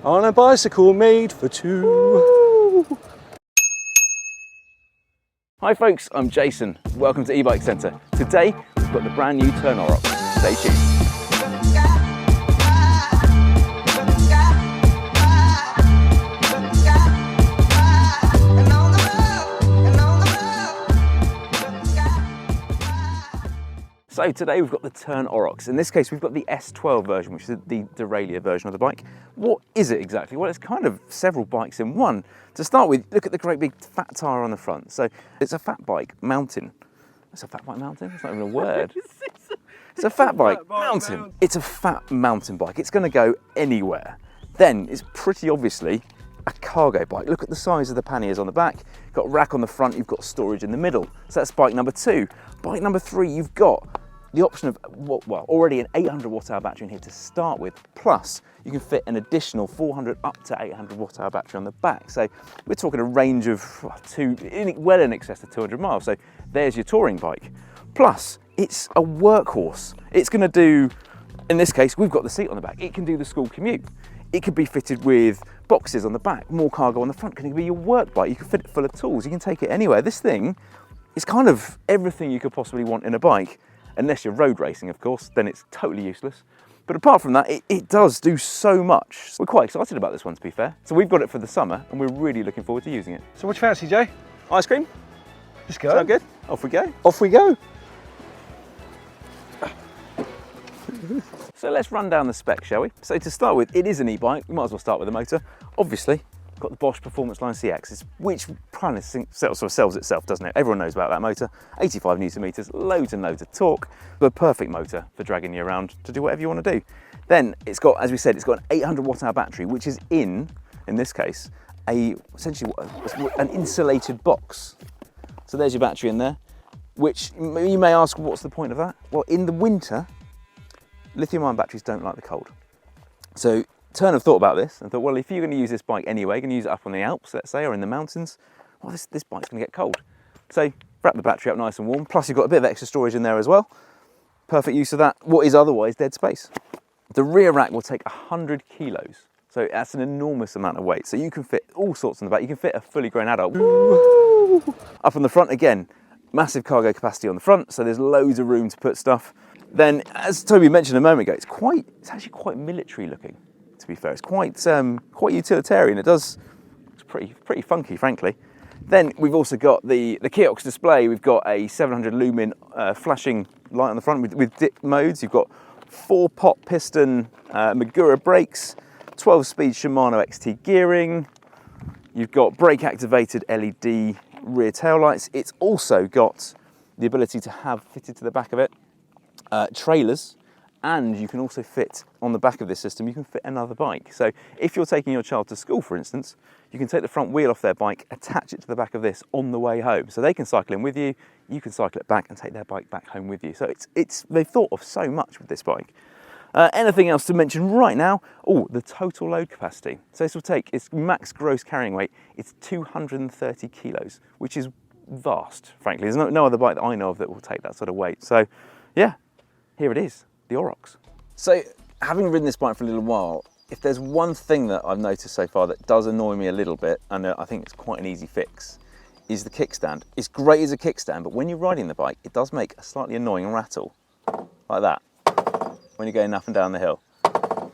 on a bicycle made for two. Woo! Hi folks, I'm Jason. Welcome to eBike-Centre. Today, we've got the brand new Tern Orox. Stay tuned. So today we've got the Tern Orox. In this case, we've got the S12 version, which is the derailleur version of the bike. What is it exactly? Well, it's kind of several bikes in one. To start with, look at the great big fat tyre on the front. So it's a fat bike mountain. It's a fat bike mountain? It's not even a word. It's a fat bike mountain. It's a fat mountain bike. It's going to go anywhere. Then it's pretty obviously a cargo bike. Look at the size of the panniers on the back. You've got a rack on the front, you've got storage in the middle. So that's bike number 2. Bike number 3, you've got the option of, well, already an 800 watt-hour battery in here to start with, plus you can fit an additional 400 up to 800 watt-hour battery on the back. So we're talking a range of well in excess of 200 miles. So there's your touring bike. Plus, it's a workhorse. It's gonna do, in this case, we've got the seat on the back. It can do the school commute. It could be fitted with boxes on the back, more cargo on the front. It can be your work bike. You can fit it full of tools. You can take it anywhere. This thing is kind of everything you could possibly want in a bike. Unless you're road racing, of course, then it's totally useless. But apart from that, it does do so much. We're quite excited about this one, to be fair. So we've got it for the summer, and we're really looking forward to using it. So what do you fancy, Jay? Ice cream? Let's go. Sound good? Off we go. Off we go. So let's run down the spec, shall we? So to start with, it is an e-bike. We might as well start with the motor. Obviously, got the Bosch Performance Line CX, which kind of sort of sells itself, doesn't it? Everyone knows about that motor. 85 Newton meters, loads and loads of torque. The perfect motor for dragging you around to do whatever you want to do. Then it's got, as we said, it's got an 800 watt-hour battery, which is in this case, essentially an insulated box. So there's your battery in there, which you may ask, what's the point of that? Well, in the winter, lithium-ion batteries don't like the cold. So Tern have thought about this and thought, well, if you're going to use this bike anyway, you're going to use it up on the Alps, let's say, or in the mountains, well, this bike's going to get cold. So wrap the battery up nice and warm, plus you've got a bit of extra storage in there as well. Perfect use of that, what is otherwise dead space. The rear rack will take 100 kilos, so that's an enormous amount of weight. So you can fit all sorts in the back. You can fit a fully grown adult. Woo! Up on the front again, massive cargo capacity on the front, so there's loads of room to put stuff. Then, as Toby mentioned a moment ago, it's actually quite military looking. To be fair, it's quite utilitarian. It's pretty funky, frankly. Then we've also got the Kiox display. We've got a 700 lumen flashing light on the front with dip modes. You've got 4-pot piston Magura brakes, 12-speed Shimano XT gearing. You've got brake activated LED rear tail lights. It's also got the ability to have fitted to the back of it trailers. And you can also fit, on the back of this system, you can fit another bike. So if you're taking your child to school, for instance, you can take the front wheel off their bike, attach it to the back of this on the way home. So they can cycle in with you, you can cycle it back and take their bike back home with you. So they've thought of so much with this bike. Anything else to mention right now? Oh, the total load capacity. So this will take, its max gross carrying weight, it's 230 kilos, which is vast, frankly. There's no other bike that I know of that will take that sort of weight. So yeah, here it is. The Orox. So, having ridden this bike for a little while, if there's one thing that I've noticed so far that does annoy me a little bit, and I think it's quite an easy fix, is the kickstand. It's great as a kickstand, but when you're riding the bike, it does make a slightly annoying rattle, like that, when you're going up and down the hill,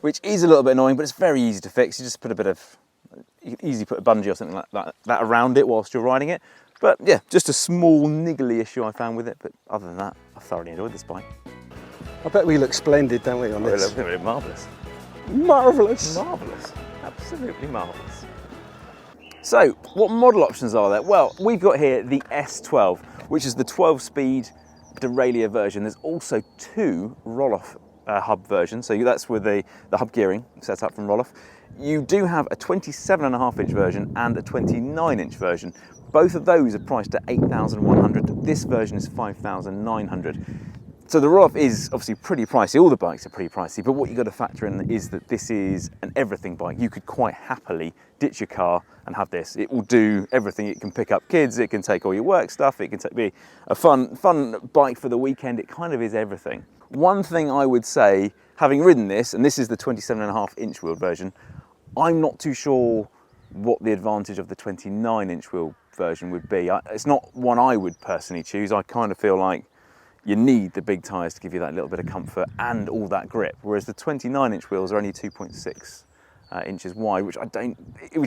which is a little bit annoying, but it's very easy to fix. You just put you can easily put a bungee or something like that around it whilst you're riding it. But yeah, just a small niggly issue I found with it, but other than that, I thoroughly enjoyed this bike. I bet we look splendid, don't we, on this? We're marvellous. Marvellous. Marvellous. Absolutely marvellous. So, what model options are there? Well, we've got here the S12, which is the 12-speed derailleur version. There's also 2 roll-off hub versions, so that's with the hub gearing set up from roll-off. You do have a 27.5-inch version and a 29-inch version. Both of those are priced at $8,100. This version is $5,900. So the roll-off is obviously pretty pricey. All the bikes are pretty pricey, but what you've got to factor in is that this is an everything bike. You could quite happily ditch your car and have this. It will do everything. It can pick up kids, it can take all your work stuff, it can be a fun bike for the weekend. It kind of is everything. One thing I would say, having ridden this, and this is the 27.5-inch wheeled version, I'm not too sure what the advantage of the 29-inch wheel version would be. It's not one I would personally choose. I kind of feel like you need the big tyres to give you that little bit of comfort and all that grip, whereas the 29-inch wheels are only 2.6 inches wide, which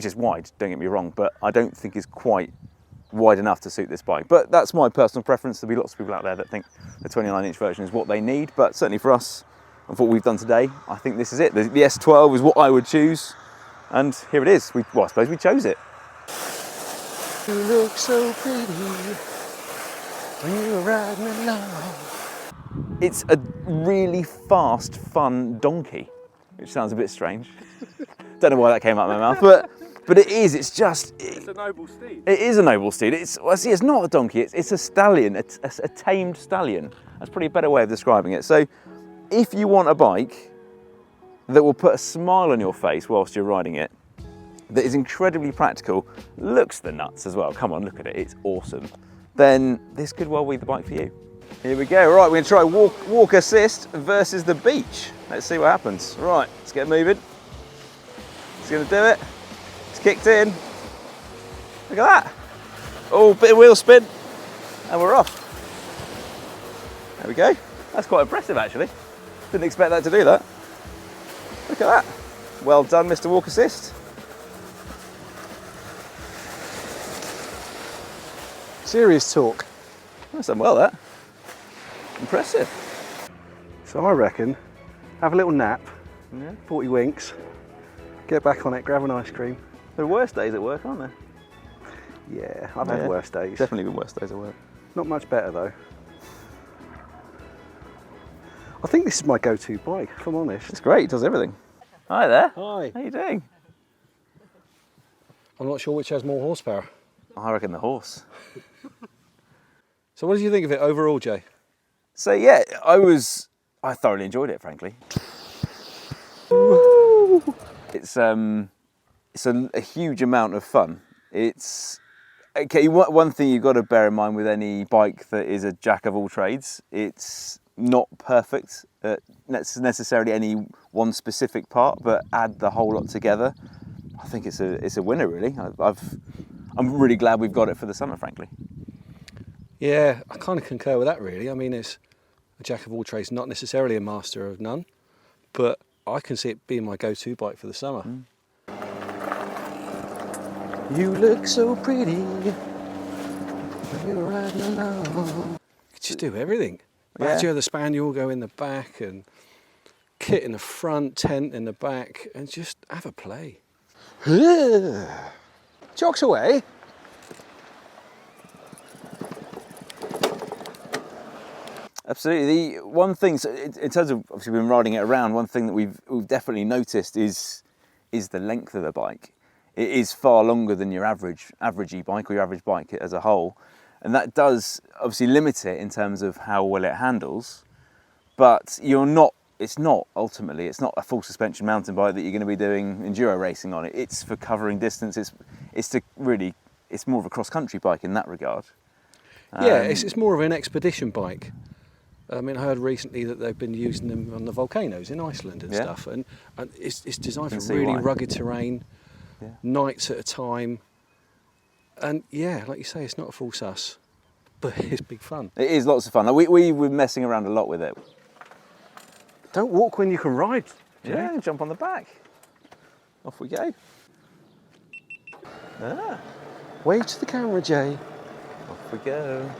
is wide, don't get me wrong, but I don't think is quite wide enough to suit this bike. But that's my personal preference. There'll be lots of people out there that think the 29-inch version is what they need, but certainly for us and for what we've done today, I think this is it. The S12 is what I would choose, and here it is. Well, I suppose we chose it. You look so pretty when you're riding along. It's a really fast, fun donkey, which sounds a bit strange. Don't know why that came out of my mouth, but it is. It's a noble steed. It is a noble steed. It's not a donkey. It's a stallion, a tamed stallion. That's probably a better way of describing it. So, if you want a bike that will put a smile on your face whilst you're riding it, that is incredibly practical, looks the nuts as well. Come on, look at it. It's awesome. Then this could well be the bike for you. Here we go. Right, we're going to try walk assist versus the beach. Let's see what happens. Right, let's get moving. It's going to do it. It's kicked in. Look at that. Oh, bit of wheel spin. And we're off. There we go. That's quite impressive, actually. Didn't expect that to do that. Look at that. Well done, Mr. Walk Assist. Serious talk. That's done well, that. Impressive. So I reckon, have a little nap, Yeah. 40 winks, get back on it, grab an ice cream. There are worse days at work, aren't there? Yeah, I've had worse days. Definitely been worse days at work. Not much better though. I think this is my go-to bike, if I'm honest. It's great, it does everything. Hi there. Hi. How you doing? I'm not sure which has more horsepower. I reckon the horse. So what did you think of it overall, Jay? So yeah, I thoroughly enjoyed it, frankly. It's a huge amount of fun. It's okay. One thing you've got to bear in mind with any bike that is a jack of all trades, it's not perfect at necessarily any one specific part, but add the whole lot together, I think it's a winner, really. I'm really glad we've got it for the summer, frankly. Yeah, I kind of concur with that, really. I mean, it's a jack of all trades, not necessarily a master of none, but I can see it being my go-to bike for the summer. You look so pretty when you're riding along. You could just do everything. Badger of the Spaniel go in the back, and kit in the front, tent in the back, and just have a play. Jocks away. Absolutely. The one thing, so in terms of obviously we've been riding it around, one thing that we've definitely noticed is the length of the bike. It is far longer than your average e-bike or your average bike as a whole, and that does obviously limit it in terms of how well it handles. But it's not a full suspension mountain bike that you're going to be doing enduro racing on. It's for covering distance. It's more of a cross-country bike in that regard. Yeah, it's more of an expedition bike. I mean, I heard recently that they've been using them on the volcanoes in Iceland and stuff, and it's designed for really rugged terrain, nights at a time, and yeah, like you say, it's not a full sus, but it's big fun. It is lots of fun. We were messing around a lot with it. Don't walk when you can ride, Jay. Yeah, jump on the back. Off we go. Wave to the camera, Jay. Off we go.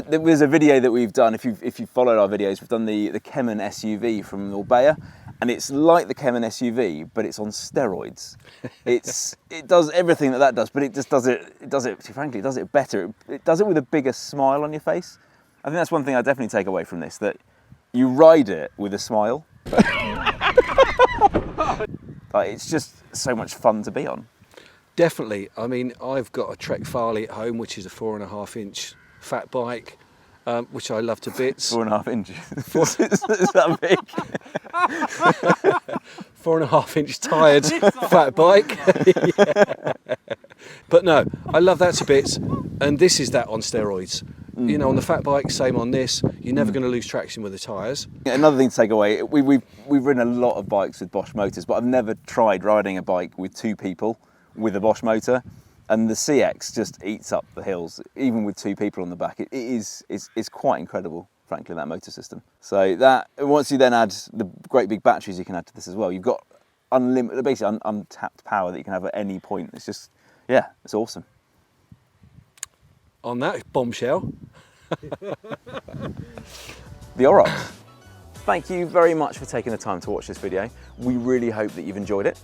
There was a video that we've done, if you followed our videos, we've done the Kemen SUV from Orbea, and it's like the Kemen SUV, but it's on steroids. It does everything that does, but it just does it frankly, it does it better. It does it with a bigger smile on your face. I think that's one thing I definitely take away from this, that you ride it with a smile. It's just so much fun to be on. Definitely. I mean, I've got a Trek Farley at home, which is a 4.5-inch fat bike, which I love to bits. 4.5 inches. Is that big? 4.5-inch tired fat bike. Yeah. But no, I love that to bits, and this is that on steroids. You know, on the fat bike, same on this. You're never going to lose traction with the tyres. Another thing to take away, we've ridden a lot of bikes with Bosch motors, but I've never tried riding a bike with 2 people with a Bosch motor. And the CX just eats up the hills, even with 2 people on the back. It's quite incredible, frankly, that motor system. So that, once you then add the great big batteries you can add to this as well, you've got unlimited, basically untapped power that you can have at any point. It's just, yeah, it's awesome. On that bombshell. The Orox. Thank you very much for taking the time to watch this video. We really hope that you've enjoyed it.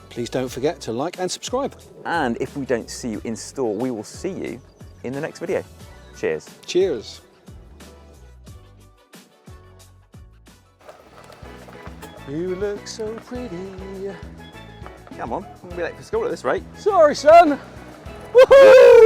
Please don't forget to like and subscribe. And if we don't see you in store, we will see you in the next video. Cheers. Cheers. You look so pretty. Come on, I'm gonna be late for school at this rate. Sorry, son. Woohoo!